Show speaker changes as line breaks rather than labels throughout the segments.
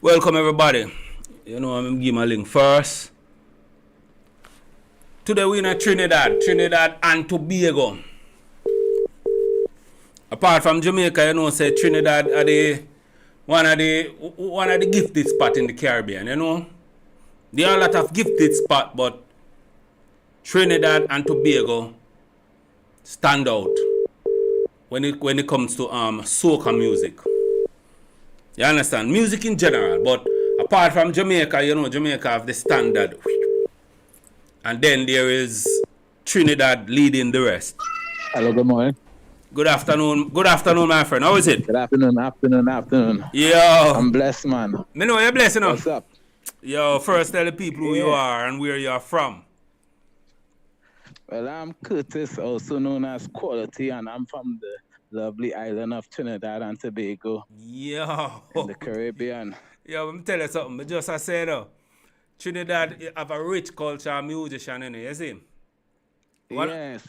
Welcome everybody. I'm gonna give my link first. Today we in Trinidad and Tobago. Apart from Jamaica, say Trinidad are the one of the gifted spot in the Caribbean. There are a lot of gifted spot, but Trinidad and Tobago stand out when it comes to soca music. You understand? Music in general, but apart from Jamaica, Jamaica have the standard. And then there is Trinidad leading the rest.
Hello, good morning.
Good afternoon. Good afternoon, my friend. How is it?
Good afternoon.
Yo.
I'm blessed, man.
Me know you're blessed,
What's up?
Yo, first tell the people who you
Yeah.
are and where you are from.
Well, I'm Curtis, also known as Quality, and I'm from the lovely island of Trinidad and Tobago
Yo.
in the Caribbean.
Yo, let me tell you something. I said, Trinidad have a rich culture and musician in it, you see? One,
Yes,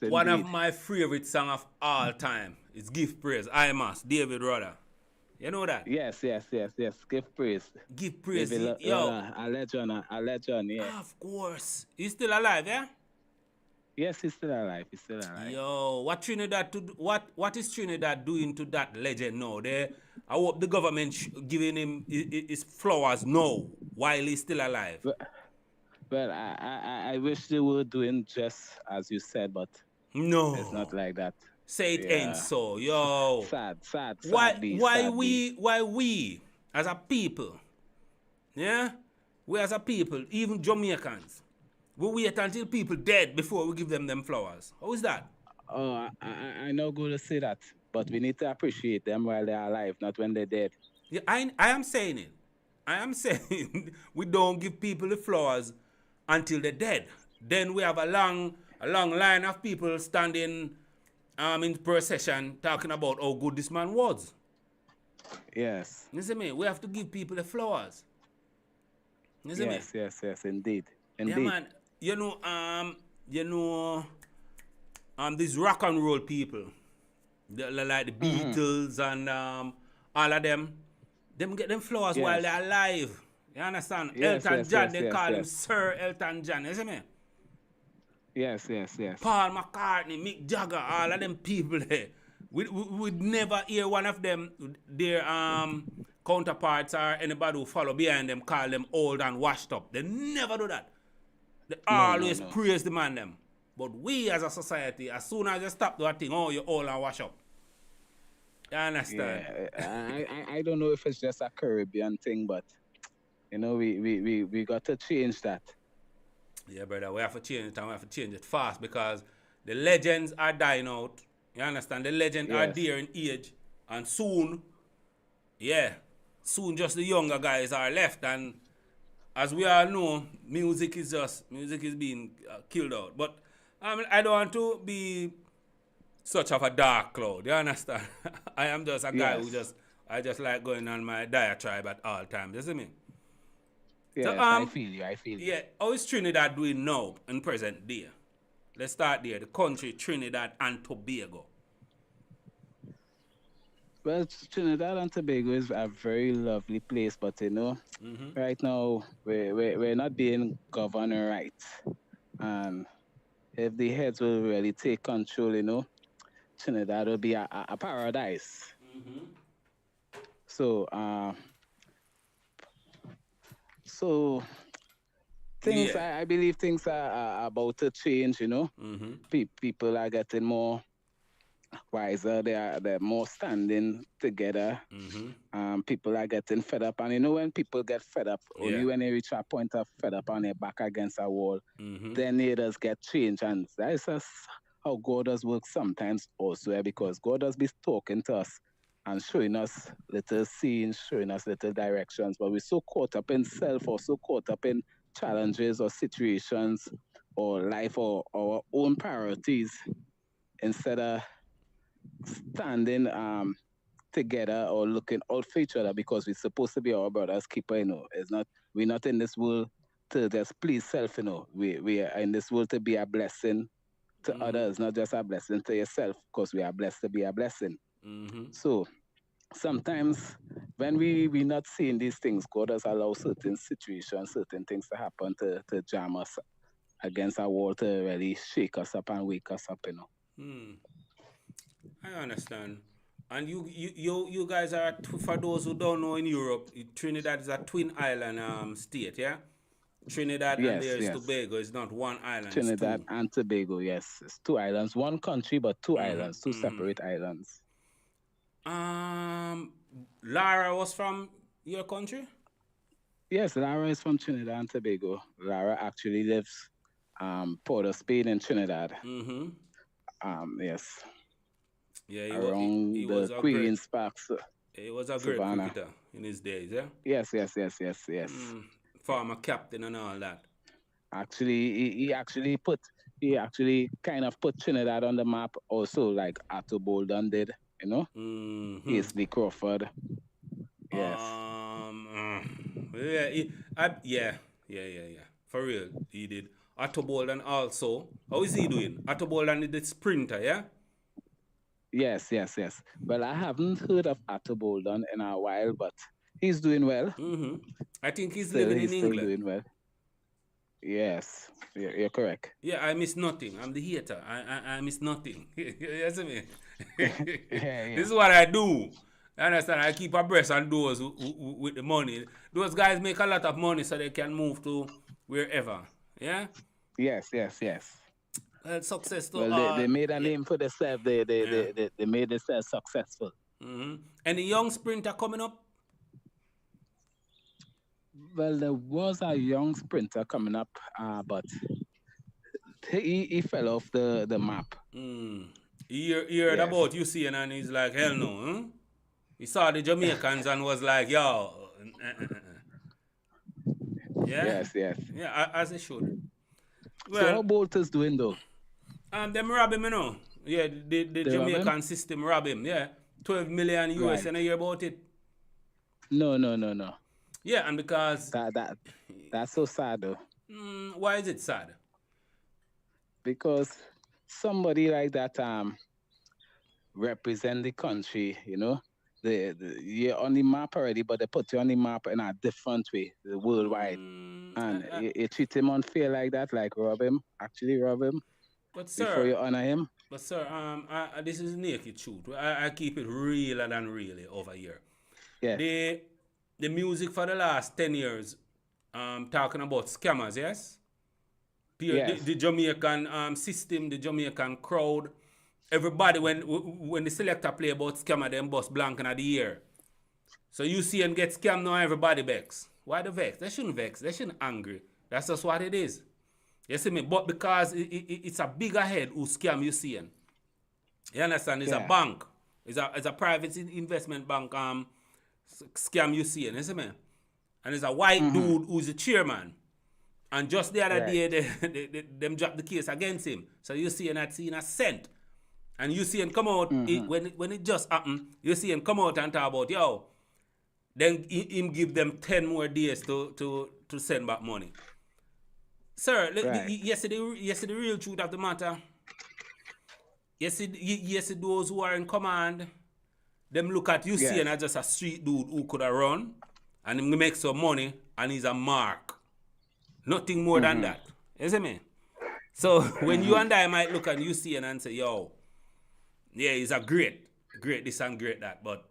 one of
indeed.
my favorite song of all time is Give Praise, I Must, David Rudder. You know that?
Yes. Give praise.
Give praise.
David
Yo,
a legend, yeah.
of course. He's still alive, yeah?
Yes, he's still alive.
Yo, what is Trinidad doing to that legend now? I hope the government giving him his flowers now while he's still alive.
Well, I wish they were doing just as you said, but it's
No,
not like that.
say it ain't
Yeah.
so. Yo,
Sad beast, sad beast.
why we as a people, yeah, we as a people, even Jamaicans, we wait until people dead before we give them flowers. How is that?
Oh, I know good to say that, but we need to appreciate them while they're alive, not when they're dead.
Yeah, I am saying it. I am saying we don't give people the flowers until they're dead. Then we have a long line of people standing in procession talking about how good this man was.
Yes,
You see me? We have to give people the flowers. You see me?
yes, indeed,
Yeah,
indeed.
man. You know, these rock and roll people, like the
Mm-hmm.
Beatles and all of them get them flowers while
Yes,
they're alive. You understand? Elton John, they call him
yes,
Sir Elton John. You see me?
yes.
Paul McCartney, Mick Jagger, all of them people there. We'd never hear one of them, their counterparts or anybody who follow behind them call them old and washed up. They never do that. They always
No.
praise the man them. But we as a society, as soon as you stop that thing, oh, you're old and wash up. You understand?
Yeah, I don't know if it's just a Caribbean thing, but we got to change that.
Yeah, brother, we have to change it and we have to change it fast because the legends are dying out. You understand? The legends are
Yes,
there in age. And soon, yeah, soon just the younger guys are left. And as we all know, music is being killed out. But I don't want to be such of a dark cloud. You understand? I am just a guy who
yes,
I just like going on my diatribe at all times. You see me? So
yes. I feel you.
yeah, how is Trinidad doing now in present day? Let's start there. The country Trinidad and Tobago.
Well, Trinidad and Tobago is a very lovely place, but right now we're not being governed right. And if the heads will really take control, Trinidad will be a paradise. So, so things,
Yeah.
I believe things are about to change. People are getting more wiser. They're more standing together. People are getting fed up, and when people get fed up,
Yeah.
only when they reach a point of fed up and they're back against a wall, then it does get changed, and that is just how God does work sometimes also, because God does be talking to us and showing us little scenes, showing us little directions, but we're so caught up in self or so caught up in challenges or situations or life or our own priorities instead of standing together or looking out for each other, because we're supposed to be our brother's keeper. It's not, we're not in this world to just please self. We are in this world to be a blessing to others, not just a blessing to yourself, because we are blessed to be a blessing. So sometimes when we not seeing these things, God has allowed certain situations, certain things to happen to jam us against our wall to really shake us up and wake us up, you know.
I understand. And you guys are for those who don't know in Europe, Trinidad is a twin island state, yeah. Trinidad and
Yes,
there is
yes.
Tobago. It's not one island, it's
Trinidad
two.
and Tobago, yes. It's two islands, one country, but two
Mm-hmm,
islands, two
mm-hmm.
separate islands.
Um, Lara was from your country?
Yes, Lara is from Trinidad and Tobago. Lara actually lives Port of Spain in Trinidad.
Mm-hmm.
Yes,
Yeah, he
around
was
the
a great
Queen's Park,
he was a great
Savannah.
cricketer in his days, yeah.
Yes, yes, yes, yes, yes.
Former captain and all that.
Actually, he actually kind of put Trinidad on the map also, like Arthur Bolden did, you know,
Mm-hmm.
Aisley Crawford. Yes,
Yeah, yeah. For real, he did. Otto Bolden also. How is he doing? Otto Bolden is the sprinter, yeah?
yes, yes, yes. Well, I haven't heard of Arthur Bolden in a while, but he's doing well.
Mm-hmm. I think he's
Still,
living
he's
in
still
England.
doing well. Yes, you're correct.
Yeah, I miss nothing. I'm the hater. I miss nothing. You see me?
Yeah,
This
yeah.
is what I do. You understand? I keep abreast on those with the money. Those guys make a lot of money so they can move to wherever. Yeah?
Yes, yes, yes.
Well, success to
Well,
all.
they made a
Yeah.
name for themselves. They, they,
Yeah.
they, they, they made themselves successful.
Mm-hmm. And the young sprinter coming up?
Well, there was a young sprinter coming up, but he fell off the map.
Mm. He heard
Yes,
about UCN and he's like, hell no. Huh? He saw the Jamaicans and was like, yo. Yeah?
yes, yes.
Yeah, as it should.
So
Well,
how Bolt is doing though?
them rob him, you know. Yeah, the
They rob him?
Jamaican system rob him. Yeah, 12 million US,
Right.
and I hear about it.
No, no, no, no.
Yeah, and because
That's so sad though,
why is it sad?
because somebody like that represent the country, you know. You're on the map already, but they put you on the map in a different way, worldwide.
Mm,
And you treat him unfair like that, like rob him, actually rob him
but
before
sir,
you honor him.
this is naked truth. I keep it realer than really over here.
Yes,
The the music for the last 10 years, talking about scammers, yes.
yes.
The Jamaican system, the Jamaican crowd, everybody when the selector play about scammer, them bust blank in the ear. So you see and get scammed now, everybody vex. Why the vex? They shouldn't vex. They shouldn't angry. That's just what it is. You see me? But because it's a bigger head who scam you seeing. You understand? It's a
Yeah.
bank. It's a private investment bank scam you seeing. You see me? And it's a white
Mm-hmm.
dude who's the chairman. And just the other
Right.
day, them dropped the case against him. So you see not seeing a cent. And you see him come out,
Mm-hmm.
when it just happened, you see him come out and talk about, yo, then him give them 10 more days to send back money. Sir,
Right.
the real truth of the matter. Yes, those who are in command, them look at you see
Yes.
and as just a street dude who could have run and him make some money and he's a mark. Nothing more than
Mm-hmm.
that. You see me? So when you
Mm-hmm.
and I might look at you see and say, yo, yeah, he's a great this and great that. But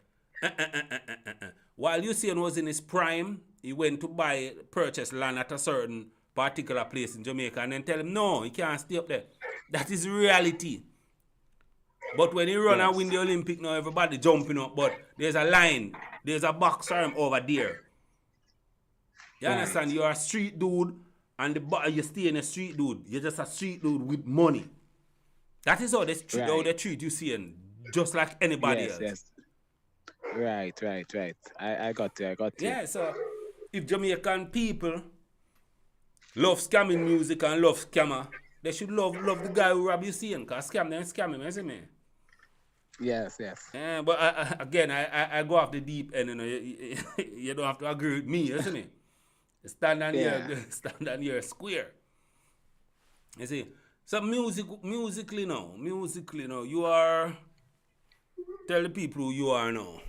while Usain was in his prime, he went to purchase land at a certain particular place in Jamaica and then tell him, no, he can't stay up there. That is reality. But when he run and
Yes.
win the Olympic now, everybody jumping up. But there's a line, there's a box arm over there. You
Right.
understand? You're a street dude and you stay in a street dude. You're just a street dude with money. That is how how
Right.
they treat you seeing, just like anybody
Yes.
else.
Yes. Right. Right. Right. I got you. I got you.
Yeah, so if Jamaican people love scamming music and love scammer, they should love the guy who rob you seeing, cause scam them scam him, you see me?
Yes. Yes.
Yeah, but again, I go off the deep end, you know. You don't have to agree with me, you see me? Stand on
Yeah.
here, stand on here square. You see? So musically now, you are tell the people who you are now.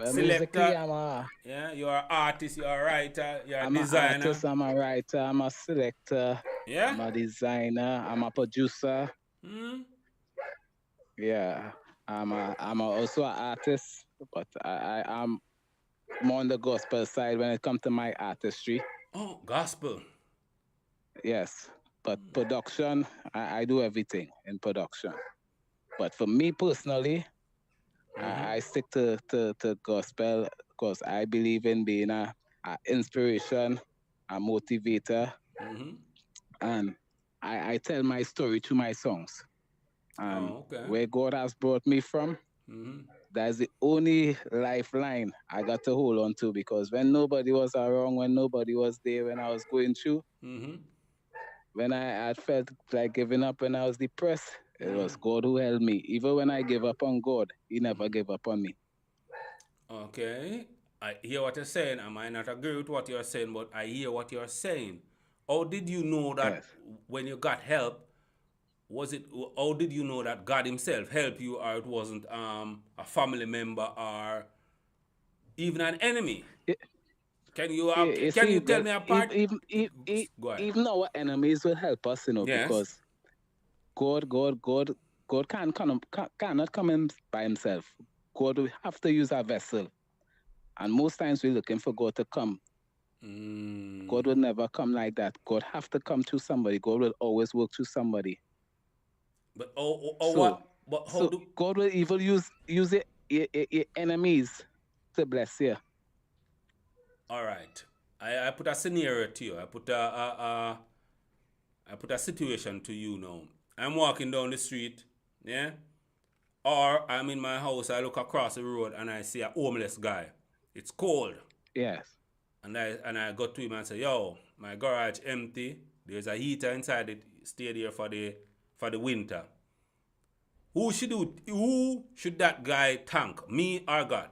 Well, musically,
selector. Yeah, you're an artist, you're a writer, you're a
I'm an
designer.
artist, I'm a writer, I'm a selector,
Yeah?
I'm a designer, I'm a producer.
Hmm?
Yeah, also an artist, but I'm more on the gospel side when it comes to my artistry.
Oh, gospel.
Yes, but production, I do everything in production. But for me personally, I stick to gospel because I believe in being a inspiration, a motivator, and I tell my story through my songs. And
Oh, okay.
where God has brought me from, that's the only lifeline I got to hold on to because when nobody was around, when nobody was there, when I was going through, when I had felt like giving up, when I was depressed, it was God who helped me. Even when I gave up on God, He never gave up on me.
Okay. I hear what you're saying. I might not agree with what you're saying, but I hear what you're saying. How did you know that
Yes.
when you got help, was it, how did you know that God Himself helped you, or it wasn't a family member or even an enemy?
You, you
Can
see,
you tell
well,
me apart? Go ahead.
even our enemies will help us,
Yes.
because God cannot come in by Himself. God will have to use a vessel. And most times we're looking for God to come. God will never come like that. God have to come through somebody. God will always work through somebody.
But
So,
what? But how
so
do?
God will even use your enemies to bless you.
All right. I put a scenario to you. I put a situation to you now. I'm walking down the street, yeah, or I'm in my house. I look across the road and I see a homeless guy. It's cold,
Yes.
and I go to him and say, "Yo, my garage empty. There's a heater inside it. Stay there for the winter." Who should that guy thank? Me or God?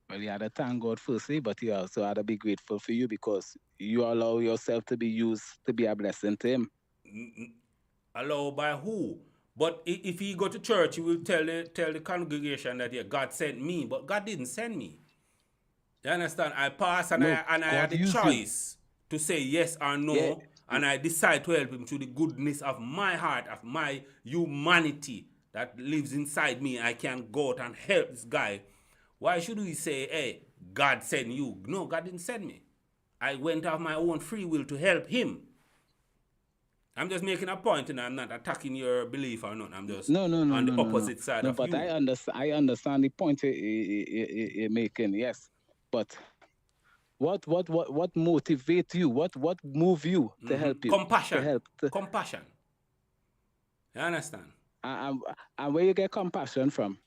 Well, you had to thank God firstly, but you also had to be grateful for you because you allow yourself to be used to be a blessing to Him.
Allowed by who? But if he go to church, he will tell the congregation that, yeah, God sent me, but God didn't send me. You understand? I pass and
No,
I had
God
the
used you.
choice to say yes or
Yeah.
no, and I decide to help him through the goodness of my heart, of my humanity that lives inside me. I can go out and help this guy. Why should we say, hey, God sent you? No, God didn't send me. I went of my own free will to help him. I'm just making a point, and I'm not attacking your belief or not. I'm just
No, no, no,
on the
no, no, no.
opposite side
No,
of
but
you.
I understand the point you're making, yes. But what motivate you? What move you to help you? To
Compassion.
help to,
Compassion. You understand?
and, and where you get compassion from?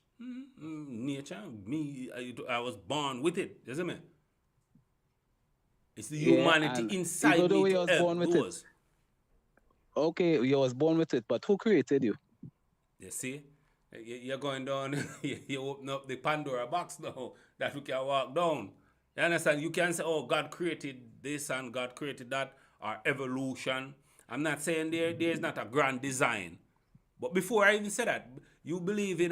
Nature. Me, I was born with it. You see me? It's the
Yeah,
humanity
and
inside
even
me
though
to
you was
help
born with it,
those.
okay, you was born with it, but who created you?
You see? You're going down, you open up the Pandora box now that we can walk down. You understand? You can say, oh, God created this and God created that, or evolution. I'm not saying there's not a grand design. But before I even say that, you believe in,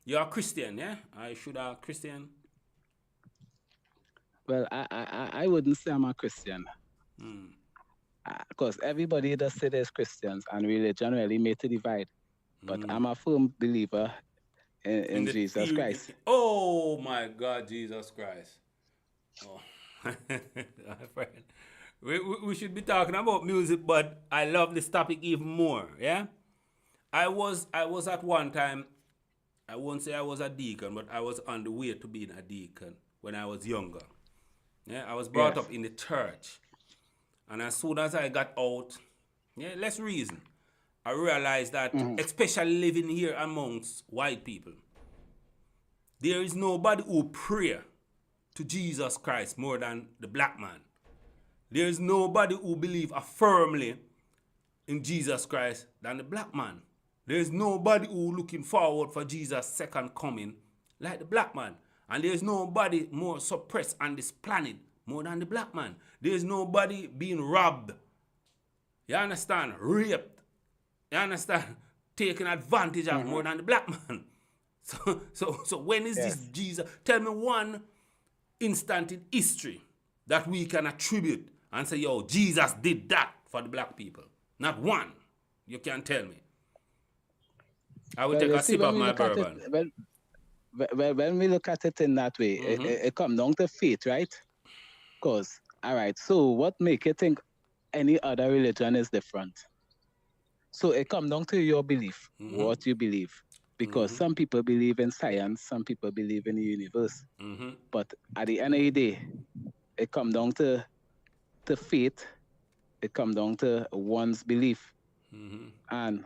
you're a Christian, yeah? I should a Christian.
Well, I wouldn't say I'm a Christian. Because everybody does say there's Christians, and religion really made a divide. But I'm a firm believer
In
in
the
Jesus
theory,
Christ.
oh my God, Jesus Christ. Oh, my friend. We should be talking about music, but I love this topic even more. Yeah, I was at one time. I won't say I was a deacon, but I was on the way to being a deacon when I was younger. Yeah, I was brought
Yes.
up in the church, and as soon as I got out, yeah, let's reason. I realized that,
Mm-hmm.
especially living here amongst white people, there is nobody who pray to Jesus Christ more than the black man. There is nobody who believe firmly in Jesus Christ than the black man. There is nobody who looking forward for Jesus' second coming like the black man. And there is nobody more suppressed on this planet more than the black man. There is nobody being robbed. You understand? Raped. You understand? Taken advantage of more than the black man. So when is this
Yes.
Jesus? Tell me one instant in history that we can attribute and say, yo, Jesus did that for the black people. Not one. You can't tell me. I will
Well,
take
you
a
see,
sip
when
of
we
my
look at it,
bourbon.
when we look at it in that way, it comes down to faith, right? Because, all right, so what make you think any other religion is different? So it comes down to your belief, what you believe. Because some people believe in science, some people believe in the universe. But at the end of the day, it comes down to faith, it comes down to one's belief. And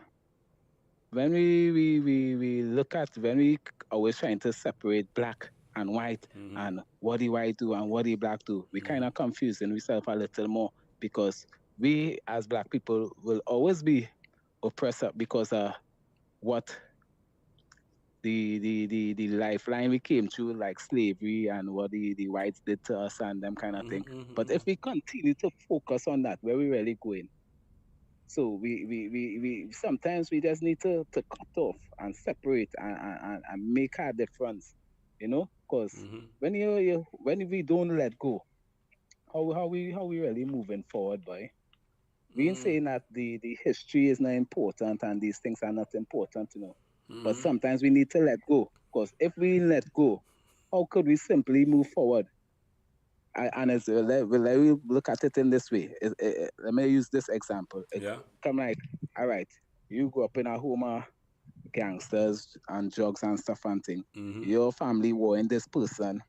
when we look at, when we always trying to separate black and white and what the white do and what the black do, we kind of confusing ourselves a little more because we as black people will always be oppressed because of what the lifeline we came through, like slavery and what the whites did to us and them kind of thing. But if we continue to focus on that, where we really going? So we sometimes we just need to cut off and separate and make a difference, you know? Because when when we don't let go, how we really moving forward, boy? We ain't saying that the history is not important and these things are not important, you know. But sometimes we need to let go. Because if we let go, how could we simply move forward? And it's, let me look at it in this way. Let me use this example. It
Yeah.
come like, all right, you grew up in a home of gangsters and drugs and stuff and thing. Your family war in this person,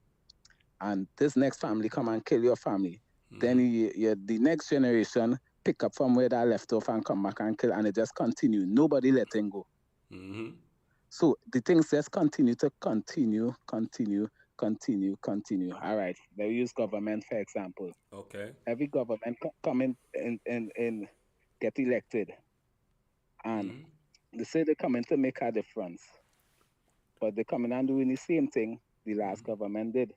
and this next family come and kill your family. Then the next generation pick up from where they left off and come back and kill, and it just continue. Nobody letting go. So the things just continue. All right, let's use government for example.
Okay.
Every government come in get elected, and they say they're coming to make a difference, but they're coming and doing the same thing the last government did.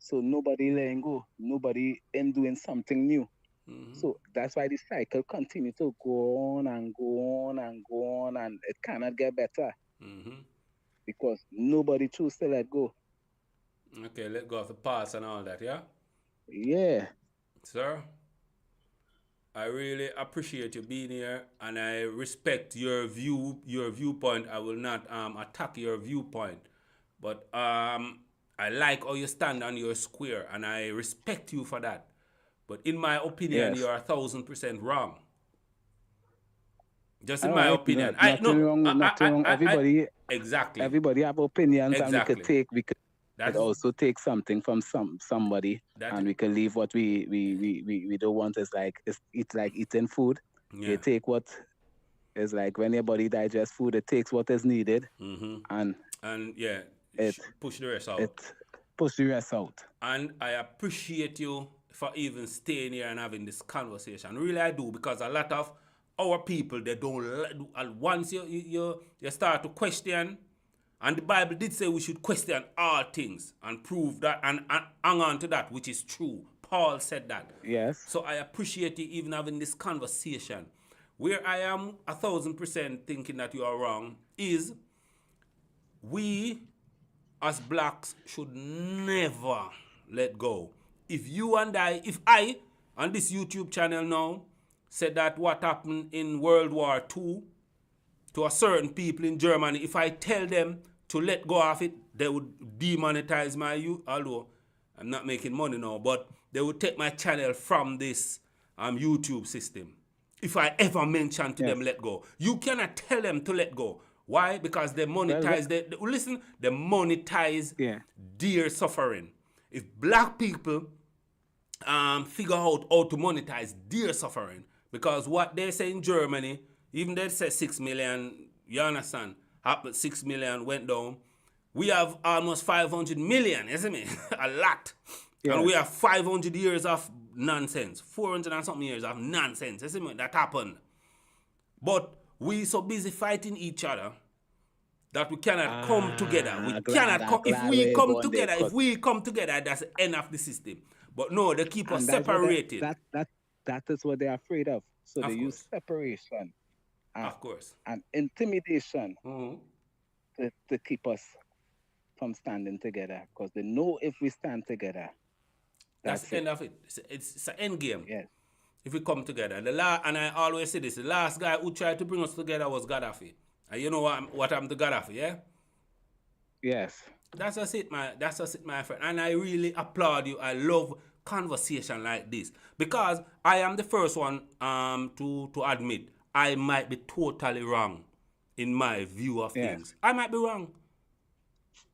So nobody letting go, nobody in doing something new. So that's why the cycle continue to go on and go on and go on, and it cannot get better because nobody choose to let go.
Okay, let go of the past and all that, yeah?
Yeah.
Sir, I really appreciate you being here and I respect your viewpoint. I will not attack your viewpoint. But I like how you stand on your square and I respect you for that. But in my opinion,
Yes.
you are 1,000% wrong. Just in
All
my
right.
opinion. I
Nothing
no
wrong. Nothing wrong.
I
Everybody
exactly.
everybody have opinions, and
Exactly.
we could
That's
also take something from somebody,
that
and we can leave what we don't want. Is like it's like eating food. You
yeah.
take what is like when your body digests food, it takes what is needed, and
And yeah,
it
push the rest out.
it push the rest out.
And I appreciate you for even staying here and having this conversation. Really, I do because a lot of our people they don't. Once you start to question, and the Bible did say we should question all things and prove that and hang on to that which is true. Paul said that.
Yes.
So I appreciate you even having this conversation. Where I am 1,000% thinking that you are wrong is we as blacks should never let go. If I on this YouTube channel now said that what happened in World War II to a certain people in Germany, if I tell them to let go of it, they would demonetize my YouTube. Although I'm not making money now, but they would take my channel from this YouTube system. If I ever mention to them
Yes.
let go, you cannot tell them to let go. Why? Because they
Well,
monetize. Listen, they monetize
yeah.
their suffering. If black people figure out how to monetize their suffering, because what they say in Germany, even they say 6 million, you understand, 6 million went down. We have almost 500 million, isn't it? A lot. And we
Yes.
have 500 years of nonsense, 400 and something years of nonsense, isn't it? That happened. But we so busy fighting each other that we cannot come together. We cannot come. If
Glad
we
we're
come
going there,
together, if we come together, that's the end of the system. But no, they keep us
and that's what
separated.
that is what they're afraid of. So they
Of
use
course.
separation and,
Of course.
and intimidation to keep us from standing together. Because they know if we stand together,
That's
that's
the
it.
end of it. It's an end game.
Yes.
If we come together. And I always say this, the last guy who tried to bring us together was Gaddafi. And you know what happened to Gaddafi, yeah?
Yes.
That's just it, my friend. And I really applaud you. I love conversation like this. Because I am the first one to admit I might be totally wrong in my view of
Yes.
things. I might be wrong.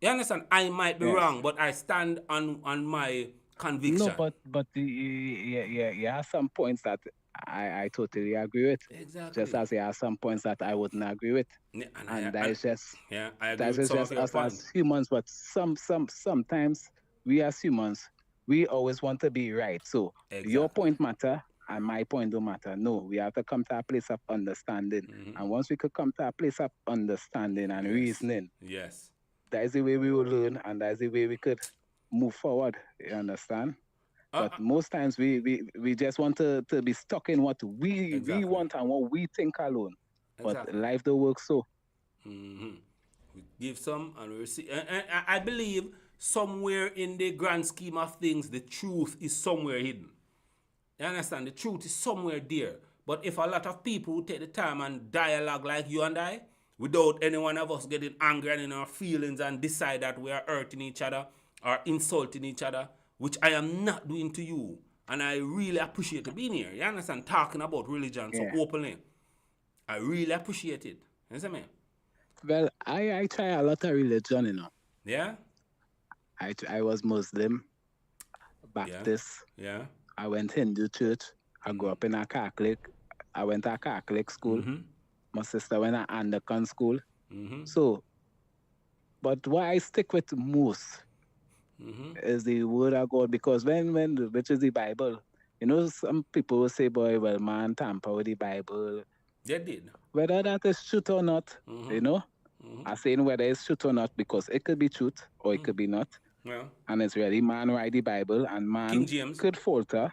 You understand? I might be
Yes.
wrong, but I stand on my
No,
conviction.
but yeah, some points that I totally agree with. Just
Exactly.
as there are some points that I wouldn't agree with.
Yeah, and
And
I agree
that
with
is
some of
just
your
us as
points.
humans, but sometimes we as humans, we always want to be right. So your
Exactly.
point matter and my point don't matter. No, we have to come to a place of understanding. And once we could come to a place of understanding and
Yes.
reasoning,
Yes.
that is the way we will learn and that is the way we could move forward. You understand?
Uh,
But
uh,
most times we just want to be stuck in what we
exactly.
want and what we think alone. But
Exactly.
life don't work so.
We give some and we receive. And I believe somewhere in the grand scheme of things, the truth is somewhere hidden. You understand? The truth is somewhere there. But if a lot of people take the time and dialogue like you and I, without any one of us getting angry and in our feelings and decide that we are hurting each other or insulting each other, which I am not doing to you, and I really appreciate you being here. You understand? Talking about religion so
Yeah.
openly. I really appreciate it. You understand me?
Well, I try a lot of religion,
Yeah?
I was Muslim,
Yeah.
Baptist.
Yeah.
I went Hindu church. I grew up in a Catholic. I went to a Catholic school. My sister went to Anglican school. So, but what I stick with most is the word of God because which is the Bible. Some people will say, boy, well, man, tamper with the Bible.
They did.
Whether that is truth or not, you know, I'm saying whether it's truth or not because it could be truth or it could be not.
Yeah.
And it's really man write the Bible and
King
man
James.
could falter.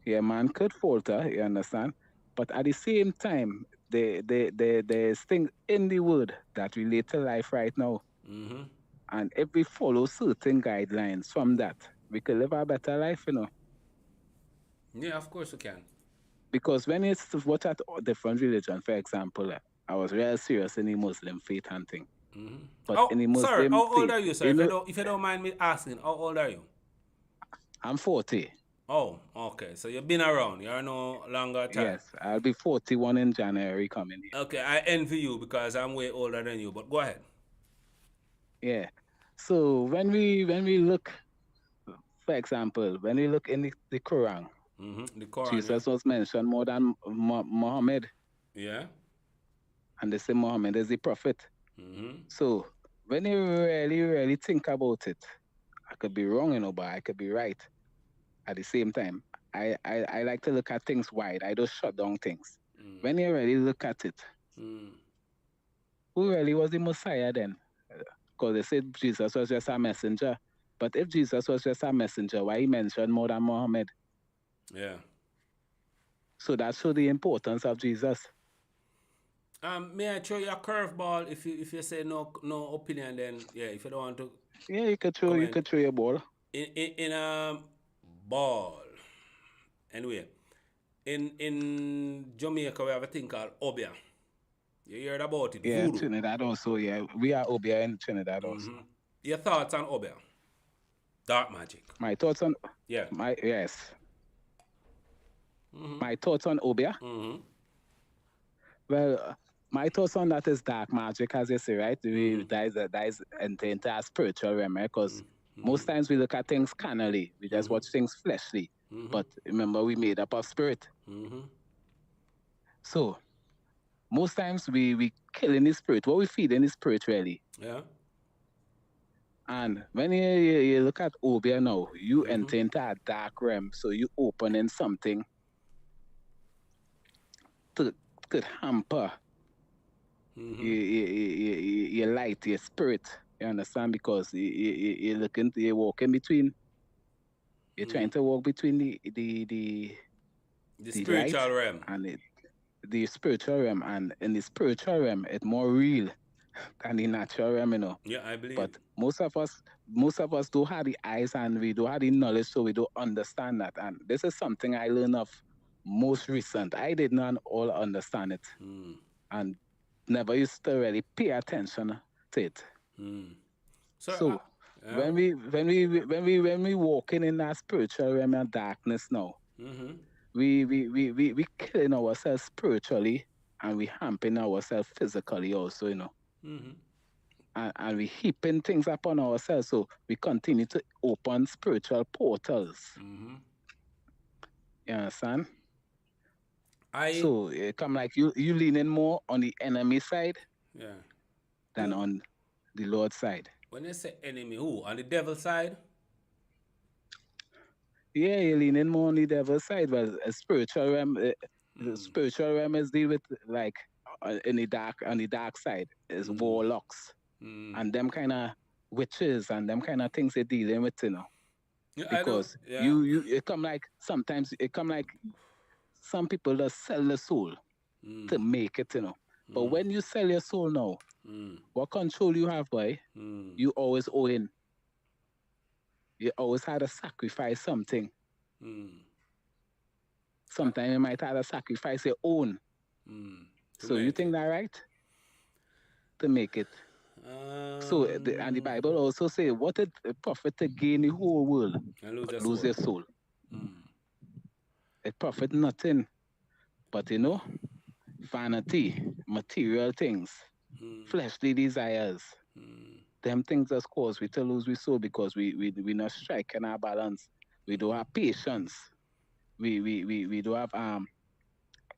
Yeah, man could falter, you understand? But at the same time, there's things in the word that relate to life right now. And if we follow certain guidelines from that, we could live a better life.
Yeah, of course you can.
Because when it's what at different religion, for example, I was real serious in the Muslim faith and thing. But in
Oh,
the
sir,
Muslim
how old
faith,
are you, sir? If you don't mind me asking, how old are you?
I'm 40.
Oh, okay. So you've been around. You're no longer time.
Yes, I'll be 41 in January coming year.
Okay, I envy you because I'm way older than you. But go ahead.
Yeah. So when we look, for example, when we look in the Quran,
The Quran, yeah.
Jesus was mentioned more than Muhammad,
Yeah.
and they say Muhammad is the prophet. So when you really think about it, I could be wrong, but I could be right at the same time. I like to look at things wide. I don't shut down things. When you really look at it, who really was the Messiah then? Because they said Jesus was just a messenger. But if Jesus was just a messenger, why he mentioned more than Muhammad?
Yeah.
So that shows the importance of Jesus.
May I throw you a curveball if you say no opinion then yeah if you don't want to
Yeah, you
comment
could throw your ball.
in a ball anyway in Jamaica we have a thing called obia. You heard about it?
Yeah,
Voodoo.
Trinidad also. Yeah, we are Obia in Trinidad also.
Your thoughts on obia? Dark magic.
My thoughts on
Yeah.
my yes. My thoughts on Obia. Well, my thoughts on that is dark magic, as you say, right? That is into a spiritual realm, because most times we look at things carnally, we just watch things fleshly. But remember, we made up of spirit. So most times we kill in the spirit. What we feed in the spirit, really.
Yeah.
And when you look at Obia now, you enter into a dark realm, so you open in something to could hamper your light, your spirit. You understand? Because you're looking, you're walking between, you're trying to walk between
The
the light
spiritual realm.
and the spiritual realm. And in the spiritual realm, it's more real than the natural realm,
Yeah, I believe.
But most of us don't have the eyes and we don't have the knowledge, so we don't understand that. And this is something I learned of most recent. I did not all understand it and never used to really pay attention to it.
So,
So
yeah.
when we walking in that spiritual realm and darkness now, we killing ourselves spiritually and we hampering ourselves physically also, and we heaping things upon ourselves. So we continue to open spiritual portals. You understand?
I,
So it come like you leaning more on the enemy side
yeah.
than
Who,
on the Lord's side.
when you say enemy, who? On the devil side?
Yeah, you're leaning more on the devil's side, but a spiritual realm, the spiritual realm is deal with like in the dark on the dark side is warlocks and them kind of witches and them kind of things they're dealing with,
Yeah, I don't,
because
yeah.
you it come like sometimes it come like some people just sell the soul to make it, But when you sell your soul now, what control you have, boy, you always owe in. You always had to sacrifice something. Sometimes you might have to sacrifice your own.
To
So you
make
think
it.
that right? To make it. So and the Bible also say, what did it profit to gain the whole world
And lose
but
your
lose
soul.
your soul? It profit nothing. But vanity, material things, fleshly desires, them things just cause we to lose we soul because we not striking our balance. We don't have patience. We don't have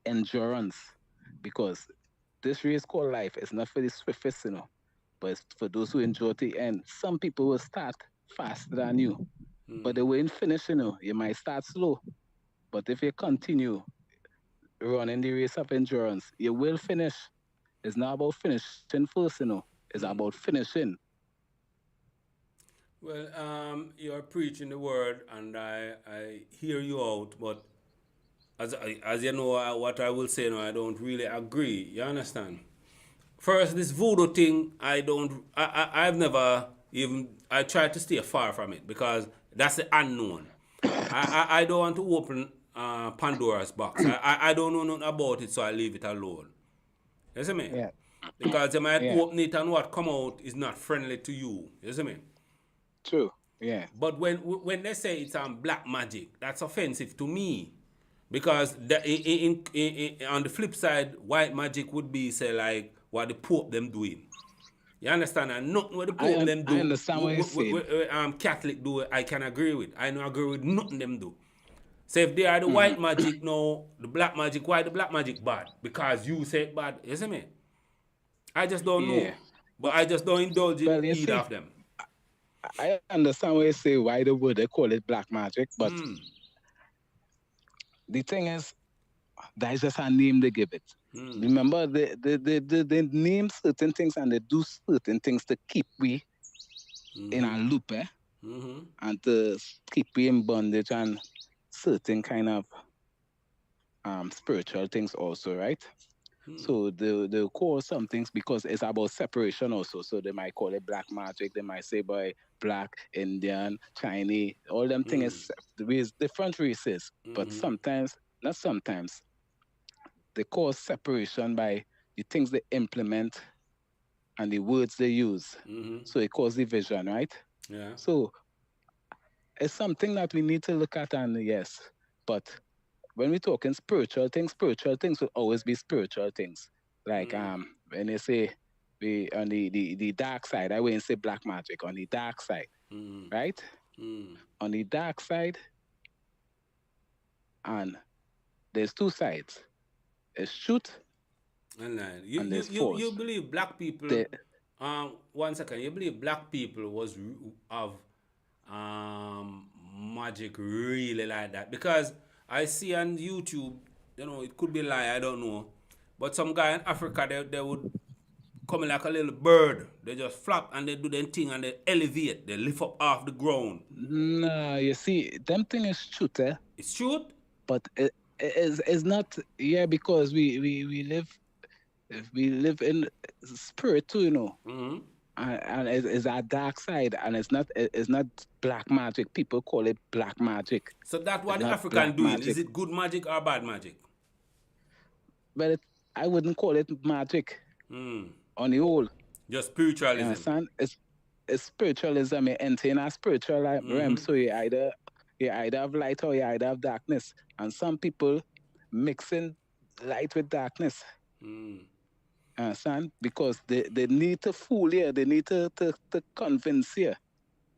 endurance because this race called life is not for the swiftest, but it's for those who endure to the end. Some people will start faster than you, but they won't finish, You might start slow, but if you continue running the race of endurance, you will finish. It's not about finishing first, It's about finishing.
Well, you're preaching the word, and I hear you out, but as you know, what I will say now, I don't really agree. You understand? First, this voodoo thing, I don't, I've never even, I try to stay far from it because that's the unknown. I don't want to open Pandora's box. I don't know nothing about it, so I leave it alone. You see me?
Yeah,
Because you might
yeah,
open it and what come out is not friendly to you. You see me?
true. Yeah,
But when they say it's black magic, that's offensive to me. Because on the flip side, white magic would be, say, like what the Pope them doing. You understand? And nothing what the Pope them
I
do,
understand what you're saying.
Catholic do, I can agree with. I don't agree with nothing them do. So if they are the white magic now, the black magic, why the black magic bad? Because you say it bad. You see me? I just don't know.
Yeah.
But I just don't indulge in
Well, you
either
see,
of them.
I understand what you say, why the word they call it black magic, but the thing is, that is just a name they give it. Remember, they name certain things and they do certain things to keep we in a loop, and to keep we in bondage and certain kind of spiritual things also, right? So they call some things because it's about separation also. So they might call it black magic. They might say by black, Indian, Chinese. All them things is with different races. But sometimes, not sometimes, they cause separation by the things they implement and the words they use. So it causes division, right?
Yeah.
So it's something that we need to look at, and yes, but when we're talking spiritual things will always be spiritual things. Like when they say we on the dark side, I wouldn't say black magic, on the dark side, right? On the dark side, and there's two sides. There's truth
And
and there's
you
false.
believe black people,
The,
1 second, you believe black people was of magic really like that? Because I see on YouTube, it could be lie, I don't know. But some guy in Africa, they would come in like a little bird. They just flap and they do their thing and they elevate. They lift up off the ground.
nah, you see, them thing is truth,
It's truth?
but it's not, yeah, because we live If we live in spirit too,
Mm-hmm.
and it's a dark side, and it's not black magic. People call it black magic.
So that
It's
what the
not
African
black
doing. Is
magic,
it good magic or bad magic?
but I wouldn't call it magic
Mm.
on the whole.
Just
You
spiritualism.
understand? It's spiritualism. You enter in a spiritual realm,
Mm-hmm.
so you either have light or you either have darkness, and some people mixing light with darkness.
Mm.
Understand? Because they need to fool you. They need to convince you.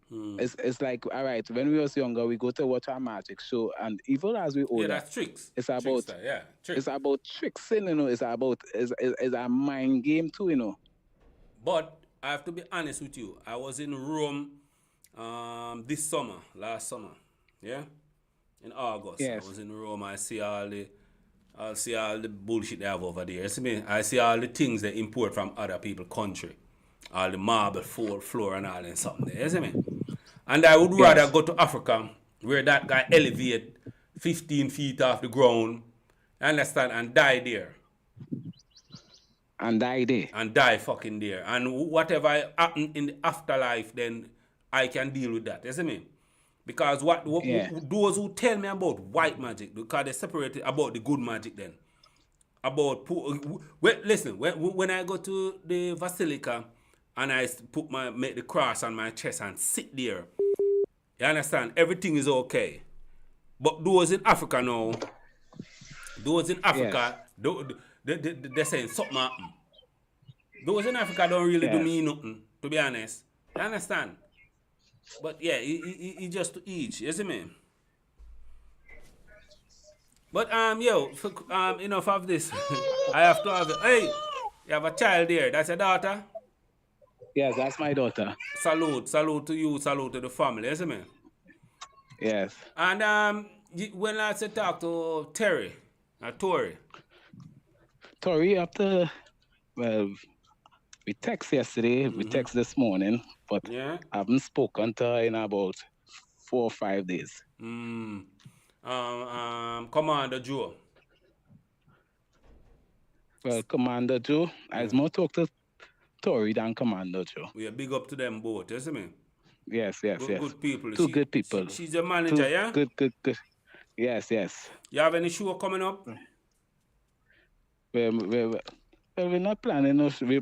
Mm.
It's like, all right, when we was younger, we go to watch our magic show, and even as we
Yeah,
older,
that's tricks.
it's about
Trickster, yeah. Trick.
it's about tricksing, it's a mind game too.
But I have to be honest with you. I was in Rome this summer, last summer. Yeah? In August. I
Yes,
was in Rome. I see all the bullshit they have over there. You see me? I see all the things they import from other people's country. All the marble floor and all and something there. You see me? And I would rather
yes,
go to Africa where that guy elevate 15 feet off the ground, you understand, and die there.
and die there.
And die fucking there. And whatever happen in the afterlife, then I can deal with that. You see me? Because
Yeah,
those who tell me about white magic, because they separate it about the good magic then. About listen, when I go to the basilica and I make the cross on my chest and sit there, you understand, everything is okay. But those in Africa now, those in
yes,
Africa, they're saying something happen. Those in Africa don't really do
yes.
me nothing, to be honest. You understand? But yeah, it just to each, you see me? But yo, enough of this. I have to have hey, you have a child there. That's your daughter.
Yes, that's my daughter.
Salute to you, salute to the family, you see me?
Yes.
And when I said talk to Terry, Tori.
Tori, after, well, we text yesterday, we text this morning, but
Yeah.
I haven't spoken to her in about 4 or 5 days.
Mm. Commander Joe.
Well, Commander Joe, I
Yeah.
more talk to Tori than Commander Joe.
We are big up to them both, you see me?
Yes, yes, yes.
Good people.
Two good people.
She's your manager,
Two
yeah?
good. Yes, yes.
You have any show coming up?
Well, we're not planning no. We're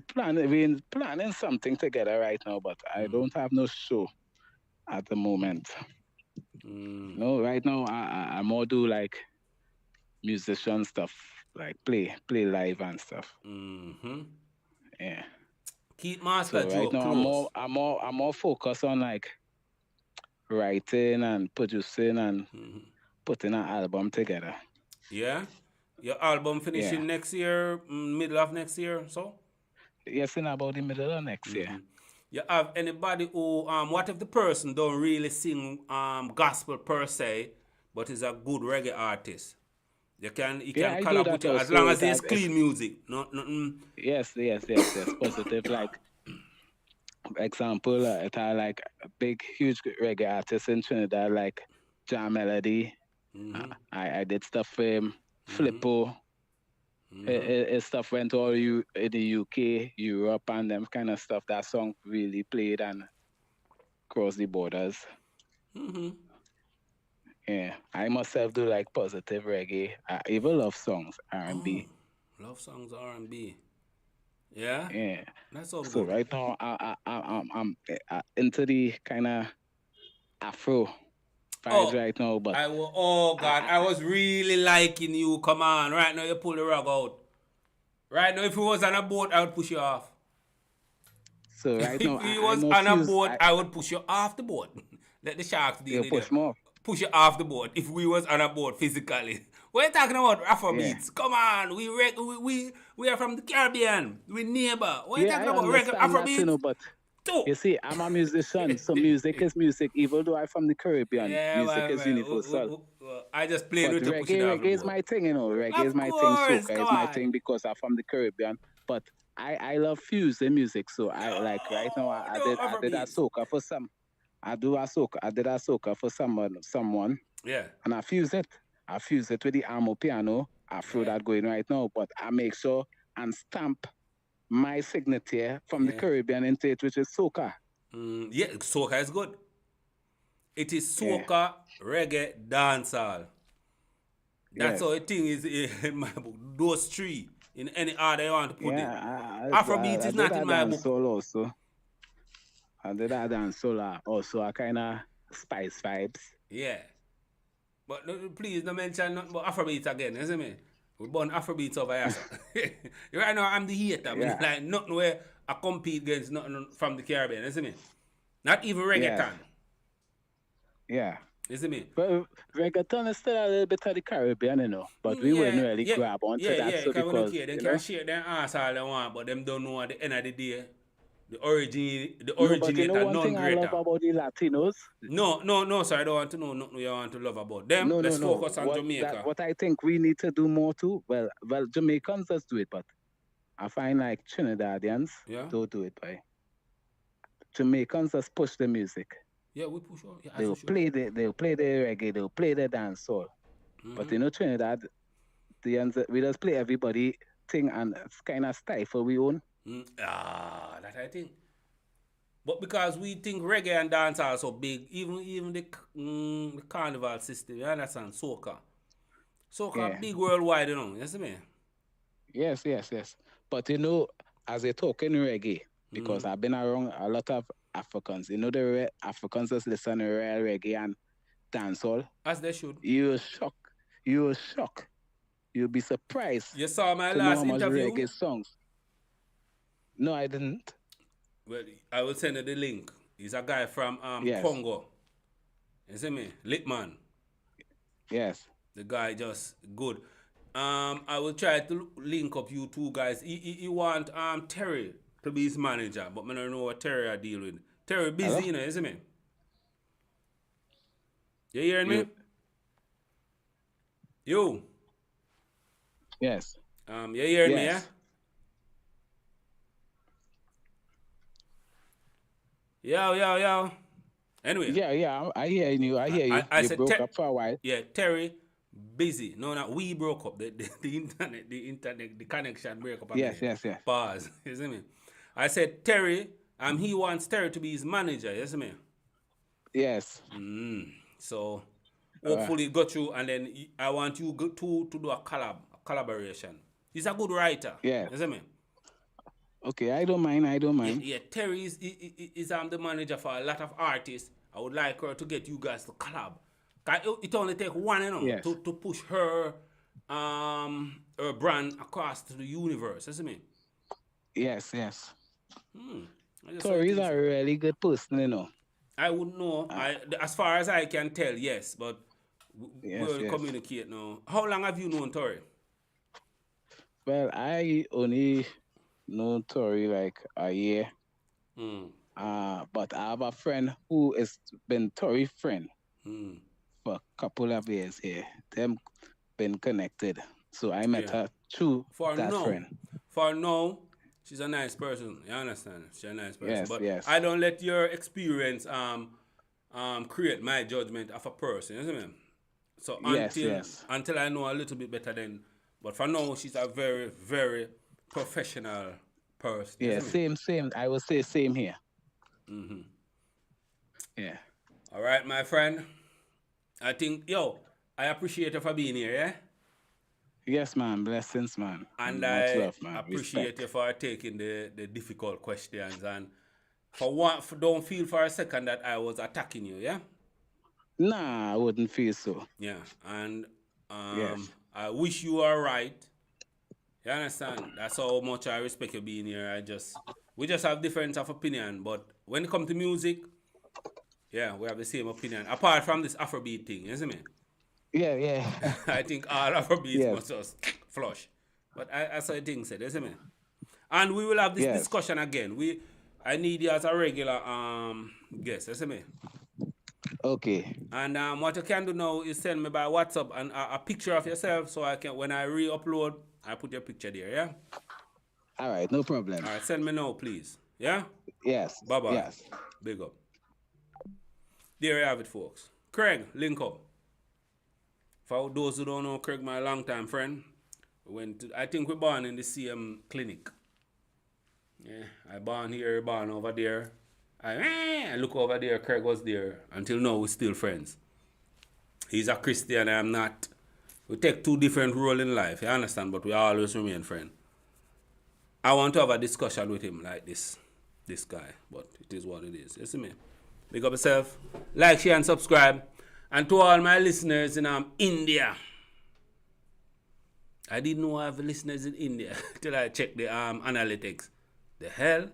planning something together right now, but I don't have no show at the moment. No, right now I more do like musician stuff, like play live and stuff.
Mm-hmm.
Yeah.
Keep Master
So right
Joe
now
close.
I'm more focused on like writing and producing and putting an album together.
Yeah? Your album
Yeah.
finishing next year, middle of next year, so?
Yes, in about the middle of next year.
You have anybody who what if the person don't really sing gospel per se, but is a good reggae artist? He
Yeah,
can
I do
collab with
that
you as
also.
long as
That
it's clean music. Not nothing.
yes. Positive. Like example, it are like a big, huge reggae artists in Trinidad, like Jam Melody. I did stuff for him. Flippo. His stuff went all in the UK, Europe, and them kind of stuff. That song really played and crossed the borders. Yeah, I myself do like positive reggae. I even love songs, R&B.
Love songs R&B. Yeah,
Yeah.
that's all
So
good.
right now, I'm into the kind of Afro vibes
Oh,
right now, but
oh God,
I,
I was really liking you. Come on, right now you pull the rug out. Right now, if you was on a boat, I would push you off.
so right now
If you
I
was
more
on a
fuse.
boat, I would push you off the boat. Let the sharks deal
You
with you.
push more.
Push you off the boat. If we was on a boat physically, what are you talking about? Afro
Yeah.
beats. Come on, we are from the Caribbean. We neighbor. What are you
Yeah,
talking
I
about? Regular
understand
Afro
that,
beats.
but
Too.
you see, I'm a musician, so music is music. Even though I'm from the Caribbean,
Yeah,
music is
man.
universal.
I just played
But
with you pushing off the
reggae is
boat.
my thing, Reggae is
Of
my thing.
course,
Soca
come
is my
on.
thing because I'm from the Caribbean. But I love fusing music. So I like right now I
No
did I
Afro
did a
beats.
soca for some. I did a soca for someone,
Yeah,
and I fuse it. I fuse it with the armo piano. I throw
yeah.
that going right now, but I make sure and stamp my signature from the
Yeah.
Caribbean into it, which is soca.
Yeah, soca is good. It is
Yeah.
soca, reggae, dancehall. That's
Yes.
how the thing is in my book. Those three in any order you want to put it.
Yeah.
Afrobeat
I
is
did
not
a
in my
dance
book.
soul also. I did a dance soul also. A kind of spice vibes.
Yeah. But please don't mention nothing about Afrobeat again, you see me? We burn Afrobeats over here, so. Right now, I'm the hater. I mean,
Yeah.
like, nothing where I compete against nothing from the Caribbean, you see me? Not even
Yes.
reggaeton,
Yeah.
you see me?
But reggaeton is still a little bit of the Caribbean, but we wouldn't
Yeah,
really
yeah,
grab onto that. So
because we don't
because,
care. They can share their ass all they want, but them don't know at the end of the day, the
no, but
originator,
one
none
thing I love
greater.
about the Latinos.
No, sir, I don't want to know nothing you want to love about them. Let's
No.
focus on Jamaica.
What I think we need to do more too. Well, Jamaicans just do it, but I find like Trinidadians
Yeah?
don't do it. By Jamaicans just push the music.
Yeah, we push on. Yeah, as we should.
They'll play the reggae, they'll play the dancehall. But Trinidad, we just play everybody thing and it's kind of stifle we own.
That I think. But because we think reggae and dance are so big, even the carnival system, you understand? Soca. Soca
Yeah.
big worldwide, you see me?
Yes. But as a talking reggae, because I've been around a lot of Africans, the Africans just listen to real reggae and dancehall.
As they should.
You're shocked. You're shocked. You'll be surprised
You saw my
to know
last
how much
interview?
reggae songs. No, I didn't.
Well, I will send you the link. He's a guy from
Yes.
Congo. You see me? Litman.
Yes.
The guy just good. I will try to link up you two guys. He want Terry to be his manager, but I don't know what Terry I deal with. Terry busy,
Hello?
you see me? You hearing
You.
me? You.
Yes.
You hearing me, yeah?
Yes.
Yo. Anyway.
Yeah. I hear you. I hear you.
I
You
said
broke up for a while.
Yeah, Terry busy. No, we broke up. The internet, the connection break up.
Yes.
Pause. You see me? I said Terry, he wants Terry to be his manager. You see me?
Yes.
So hopefully it got you, and then I want you to do a collaboration. He's a good writer.
Yeah.
You see me?
Okay, I don't mind.
Yeah, Terry is the manager for a lot of artists. I would like her to get you guys to collab. It only take one,
Yes.
to push her brand across to the universe. You see me?
Yes.
I
Tori's a really good person,
I wouldn't know. As far as I can tell, yes, but we'll communicate now. How long have you known Tori?
Well, I only know Tori like a year. But I have a friend who has been Tori's friend for a couple of years here. Them been connected. So I met her through that friend.
For now, she's a nice person. You understand? She's a nice person.
Yes,
but
yes.
I don't let your experience create my judgment of a person. You see me? So until I know a little bit better then. But for now, she's a very, very professional person.
Yeah, same. I would say same here. Yeah.
All right, my friend. I think, I appreciate you for being here, yeah?
Yes, man. Blessings, man.
And
much
I
love, man.
appreciate you for taking the difficult questions. And don't feel for a second that I was attacking you, yeah?
Nah, I wouldn't feel so.
Yeah, and
Yes.
I wish you are right. You understand? That's how much I respect you being here. We just have difference of opinion, but when it comes to music, yeah, we have the same opinion. Apart from this Afrobeat thing, you see me?
Yeah.
I think all Afrobeats must just flush. But that's how the thing said, you see me? And we will have this discussion again. I need you as a regular guest, you see me?
Okay.
And what you can do now is send me by WhatsApp and a picture of yourself so I can, when I re-upload, I put your picture there, yeah?
All right, no problem.
All right, send me now, please. Yeah?
Yes.
Bye-bye.
Yes.
Big up. There you have it, folks. Craig, link up. For those who don't know, Craig, my longtime friend. I think we're born in the same clinic. Yeah, I born here, born over there. I look over there, Craig was there. Until now, we're still friends. He's a Christian, I'm not. We take two different roles in life, you understand? But we always remain friends. I want to have a discussion with him like this guy. But it is what it is. You see me? Big up yourself. Like, share, and subscribe. And to all my listeners in India. I didn't know I have listeners in India till I checked the analytics. The hell?